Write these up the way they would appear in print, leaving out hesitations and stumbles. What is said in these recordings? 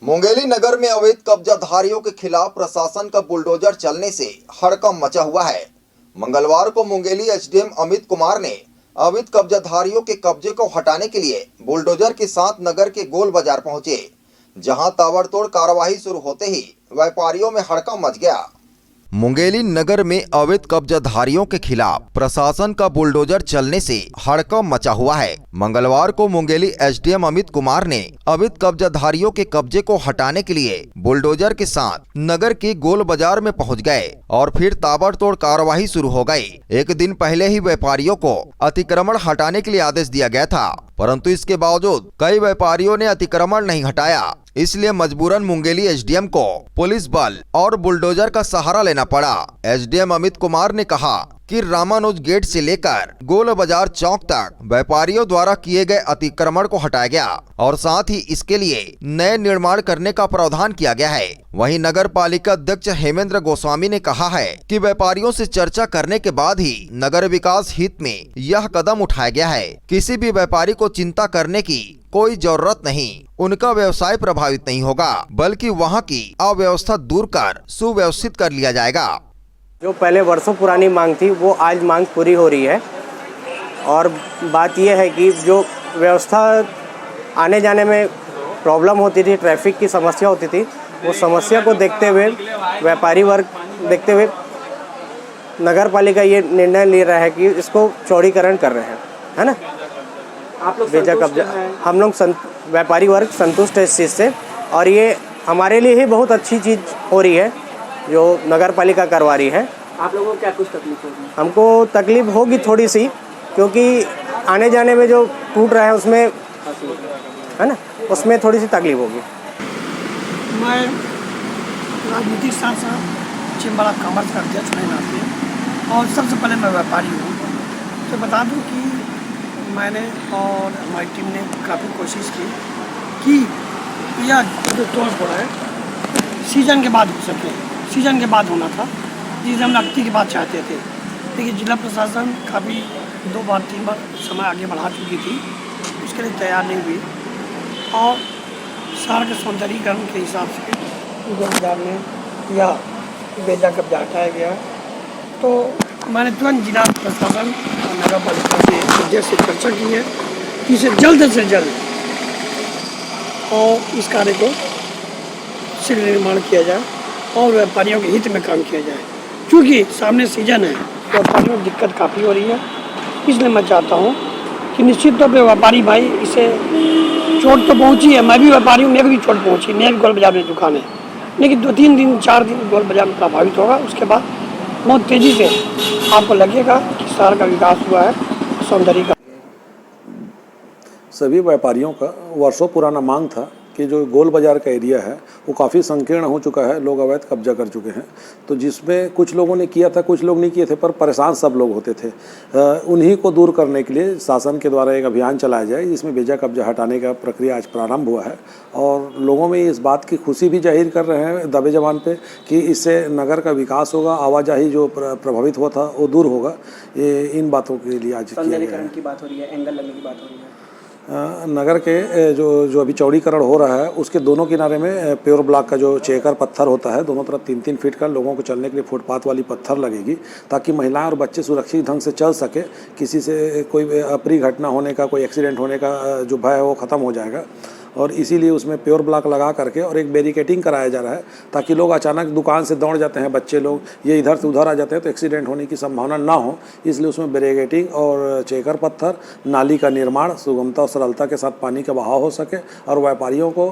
मुंगेली नगर में अवैध कब्जाधारियों के खिलाफ प्रशासन का बुलडोजर चलने से हड़कंप मचा हुआ है। मंगलवार को मुंगेली एसडीएम अमित कुमार ने अवैध कब्जाधारियों के कब्जे को हटाने के लिए बुलडोजर के साथ नगर के गोल बाजार पहुंचे, जहां ताबड़तोड़ कार्रवाई शुरू होते ही व्यापारियों में हड़कंप मच गया। मुंगेली नगर में अवैध कब्जाधारियों के खिलाफ प्रशासन का बुलडोजर चलने से हड़कंप मचा हुआ है। मंगलवार को मुंगेली एसडीएम अमित कुमार ने अवैध कब्जाधारियों के कब्जे को हटाने के लिए बुलडोजर के साथ नगर के गोल बाजार में पहुंच गए और फिर ताबड़तोड़ कार्रवाई शुरू हो गई। एक दिन पहले ही व्यापारियों को अतिक्रमण हटाने के लिए आदेश दिया गया था, परंतु इसके बावजूद कई व्यापारियों ने अतिक्रमण नहीं हटाया। इसलिए मजबूरन मुंगेली एसडीएम को पुलिस बल और बुलडोजर का सहारा लेना पड़ा। एसडीएम अमित कुमार ने कहा कि रामानुज गेट से लेकर गोल बाजार चौक तक व्यापारियों द्वारा किए गए अतिक्रमण को हटाया गया और साथ ही इसके लिए नए निर्माण करने का प्रावधान किया गया है। वहीं नगर पालिका अध्यक्ष हेमेंद्र गोस्वामी ने कहा है कि व्यापारियों से चर्चा करने के बाद ही नगर विकास हित में यह कदम उठाया गया है। किसी भी व्यापारी को चिंता करने की कोई जरूरत नहीं, उनका व्यवसाय प्रभावित नहीं होगा, बल्कि वहां की अव्यवस्था दूर कर सुव्यवस्थित कर लिया जाएगा। जो पहले वर्षों पुरानी मांग थी वो आज मांग पूरी हो रही है। और बात यह है कि जो व्यवस्था आने जाने में प्रॉब्लम होती थी, ट्रैफिक की समस्या होती थी, वो समस्या को देखते हुए व्यापारी वर्ग देखते हुए नगर पालिका ये निर्णय ले रहा है कि इसको चौड़ीकरण कर रहे हैं, है ना। आप लोग बेचा कब्जा हम लोग व्यापारी वर्ग संतुष्ट है इस चीज़ से, और ये हमारे लिए ही बहुत अच्छी चीज़ हो रही है जो नगर पालिका करवा रही है। आप लोगों को क्या कुछ तकलीफ होगी? हमको तकलीफ होगी थोड़ी सी, क्योंकि आने जाने में जो टूट रहा है उसमें, है ना, उसमें थोड़ी सी तकलीफ होगी। मैं राजनीतिक सांसद चिंबड़ा कॉमर्स का अध्यक्ष नहीं नाते, और सबसे पहले मैं व्यापारी हूँ। तो बता दूँ कि मैंने और हमारी टीम ने काफ़ी कोशिश की कि यह जो तोड़ फोड़ है सीजन के बाद हो सके। सीजन के बाद होना था, जिसे हम नकदी के बाद चाहते थे, लेकिन जिला प्रशासन काफ़ी 2 बार 3 बार समय आगे बढ़ा चुकी थी, उसके लिए तैयार नहीं हुई। और शहर के सौंदर्यीकरण के हिसाब से बाजार में यह बेजा कब्जा हटाया गया। तो मैंने तुरंत जिला प्रशासन और नगर पालिका के अध्यक्ष से चर्चा की है कि इसे जल्द से जल्द और इस कार्य को शीघ्र निर्माण किया जाए और व्यापारियों के हित में काम किया जाए। क्योंकि सामने सीजन है, व्यापारियों को दिक्कत काफ़ी हो रही है। इसलिए मैं चाहता हूँ कि निश्चित तौर पे व्यापारी भाई, इसे चोट तो पहुँची है, मैं भी व्यापारी हूँ, मेरे भी चोट पहुँची, मेरे भी गोल बाजार में दुकान है, लेकिन 2-3 दिन 4 दिन गोल बाजार में प्रभावित होगा। उसके बाद बहुत तेज़ी से आपको लगेगा कि शहर का विकास हुआ है, सौंदर्य का। सभी व्यापारियों का वर्षों पुराना मांग था कि जो गोल बाज़ार का एरिया है वो काफ़ी संकीर्ण हो चुका है, लोग अवैध कब्जा कर चुके हैं। तो जिसमें कुछ लोगों ने किया था, कुछ लोग नहीं किए थे, पर परेशान सब लोग होते थे। उन्हीं को दूर करने के लिए शासन के द्वारा एक अभियान चलाया जाए, जिसमें बेजा कब्जा हटाने का प्रक्रिया आज प्रारंभ हुआ है। और लोगों में इस बात की खुशी भी जाहिर कर रहे हैं दबे जबान पे कि इससे नगर का विकास होगा, आवाजाही जो प्रभावित हुआ था वो दूर होगा। ये इन बातों के लिए आज किया गया है। की बात हो रही है, एंगल लगने की बात हो रही है। नगर के जो अभी चौड़ीकरण हो रहा है उसके दोनों किनारे में प्योर ब्लॉक का जो चेकर पत्थर होता है, दोनों तरफ 3-3 फीट का लोगों को चलने के लिए फुटपाथ वाली पत्थर लगेगी, ताकि महिलाएं और बच्चे सुरक्षित ढंग से चल सके। किसी से कोई अप्रिय घटना होने का, कोई एक्सीडेंट होने का जो भय है वो ख़त्म हो जाएगा। और इसीलिए उसमें प्योर ब्लॉक लगा करके और एक बैरिकेटिंग कराया जा रहा है, ताकि लोग अचानक दुकान से दौड़ जाते हैं, बच्चे लोग ये इधर से उधर आ जाते हैं, तो एक्सीडेंट होने की संभावना ना हो, इसलिए उसमें बैरिकेटिंग और चेकर पत्थर, नाली का निर्माण, सुगमता और सरलता के साथ पानी का बहाव हो सके और व्यापारियों को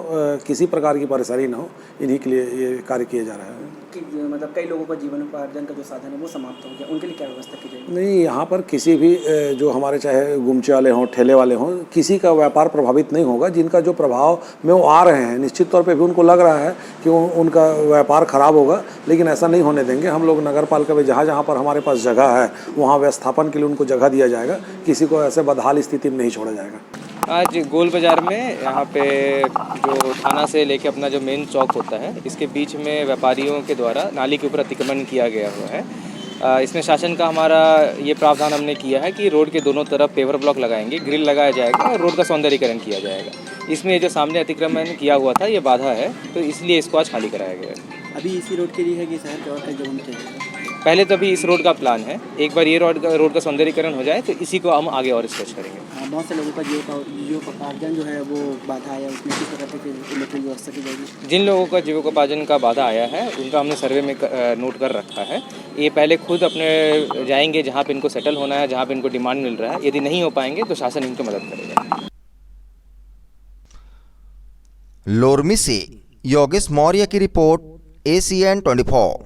किसी प्रकार की परेशानी ना हो, इन्हीं के लिए ये कार्य किया जा रहा है। मतलब कई लोगों का जीवनोपार्जन का जो साधन है वो समाप्त हो गया, उनके लिए क्या व्यवस्था की जाएगी? नहीं, यहाँ पर किसी भी जो हमारे चाहे गुमचे वाले हों, ठेले वाले हों, किसी का व्यापार प्रभावित नहीं होगा। जिनका जो प्रभाव में वो आ रहे हैं, निश्चित तौर पे भी उनको लग रहा है कि उनका व्यापार खराब होगा, लेकिन ऐसा नहीं होने देंगे। हम लोग नगर पालिका में जहाँ जहाँ पर हमारे पास जगह है वहाँ व्यवस्थापन के लिए उनको जगह दिया जाएगा, किसी को ऐसे बदहाल स्थिति में नहीं छोड़ा जाएगा। आज गोल बाज़ार में यहाँ पे जो थाना से लेके अपना जो मेन चौक होता है, इसके बीच में व्यापारियों के द्वारा नाली के ऊपर अतिक्रमण किया गया हुआ है। इसमें शासन का हमारा ये प्रावधान हमने किया है कि रोड के दोनों तरफ पेवर ब्लॉक लगाएंगे, ग्रिल लगाया जाएगा और रोड का सौंदर्यीकरण किया जाएगा। इसमें जो सामने अतिक्रमण किया हुआ था ये बाधा है, तो इसलिए इसको आज खाली कराया गया है। अभी इसी रोड के लिए है कि शहर के और कई जगहों में चाहिए? पहले तो अभी इस रोड का प्लान है, एक बार ये रोड का सौंदर्यीकरण हो जाए तो इसी को हम आगे और स्केच करेंगे। बहुत से लोगों का जीवकोपार्जन जो है वो बाधा आया, उसमें किस प्रकार की इलेक्ट्रिक व्यवस्था की जाएगी? जिन लोगों का जीविकोपार्जन का बाधा आया है उनका हमने सर्वे में नोट कर रखा है। ये पहले खुद अपने जाएंगे जहाँ पे इनको सेटल होना है, जहाँ पे इनको डिमांड मिल रहा है। यदि नहीं हो पाएंगे तो शासन इनको मदद करेगा। लोरमी से योगेश मौर्य की रिपोर्ट, ACN 24।